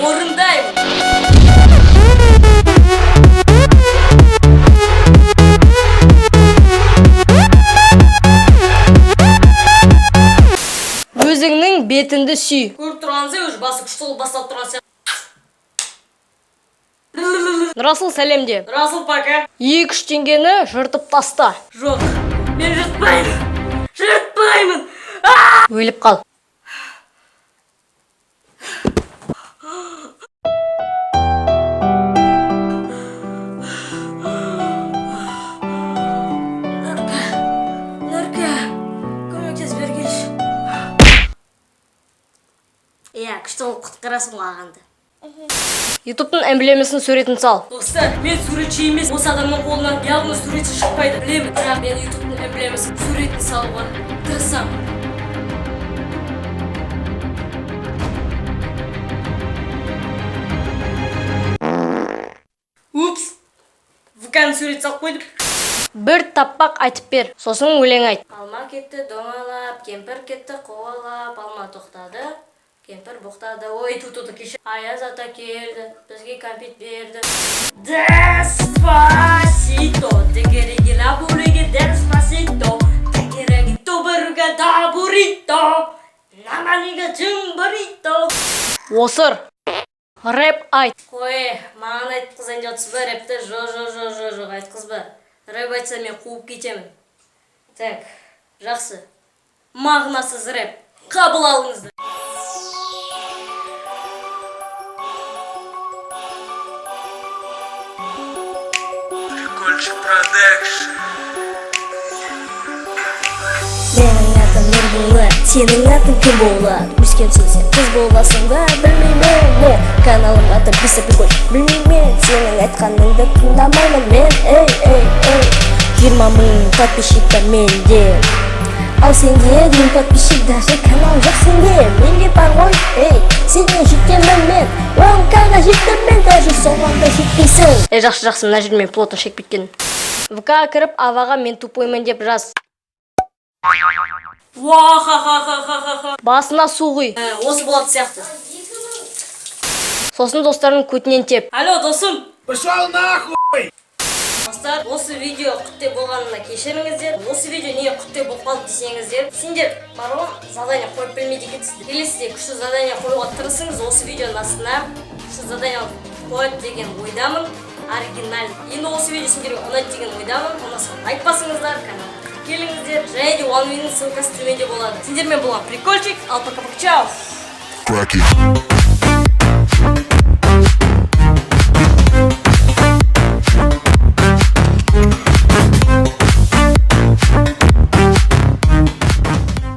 Орындаймын. Өзіңнің бетіңді сүй. Көріп тұрғаныңыздай уже басы күшті болып бастап тұрған сияқты. Расыл сәлемде. Расыл пока. 2-3 теңгені жыртып таста. Жоқ, мен жыртпаймын. Жыртпаймын. Өліп қал. Нұрка, көмектес бергеш. Күшті болып құтқарасың ағанды. Ютубтың эмблемесінің суретін сал. Достар, мен суретші емес. Осы адамның қолынан яғни суретші шықпайды. Білемін, бірақ мен Ютубтың эмблемесінің суретін салуға тырысам. Упс! ВК-ның суретін салып қойдым. Бір таппақ айтып бер, сосын өлең айт. Алма кетті домалап, кемпір кетті қуалап, алма тоқтады. Кемпір бұқтады, ой, тұтуды кеше. Аяз ата келді, бізге кәмпит берді. Деспасито, тегереги лабуреги, деспасито, тегереги тобырга дабурито, наманига джымбырито. Осыр, рэп айт. Қой, маған айтқызайын жатсыз ба рэпті? Жоқ, айтқызба. Рэп айтса мен қуып кетемін. Так, жақсы. Мағынасыз рэп. Қабыл алыңызды. Менің атым Нұрболат, сенің атың кім болады? Өскенсің сен қыз боласың ба? Білмеймін. Каналым аты Бисапикой. Білмеймін, сенің айтқаныңды тыңдамаймын мен. 20 000 подписчиктар менде. Ал сенде 1000 подписчик, даже канал жоқ сенде. Менде бар ғой, сенен жетемін мен. 10К-ға жеттім мен, даже соңғанда жетпейсің. Жақсы, мына жермен плотно шек біткен. ВК-ға кіріп, аваға мен тупоймын деп жаз. Басына су құй. Осы болады сияқты. Сосын достардың көтінен теп. Алло, досым. Пошел нахуй! Достар, осы видео құтте болғанына кешіріңіздер. Осы видео не құтте болып қалды десеңіздер, сендер баруын задание қойып білмейді екенсіздер. Келесіде күшті задание қоюға тырысыңыз. Осы видеоның астына күшті задание қояды деген ойдамын. Оригинал. Енді осы видео сендерге ұнайды деген ойдамын. Ұнаса лайк басыңыздар, каналға келіңіздер. Және де OneWin'нің ссылкасы төменде болады. Сендермен болған прикольчик. Ал пока-пока, чао!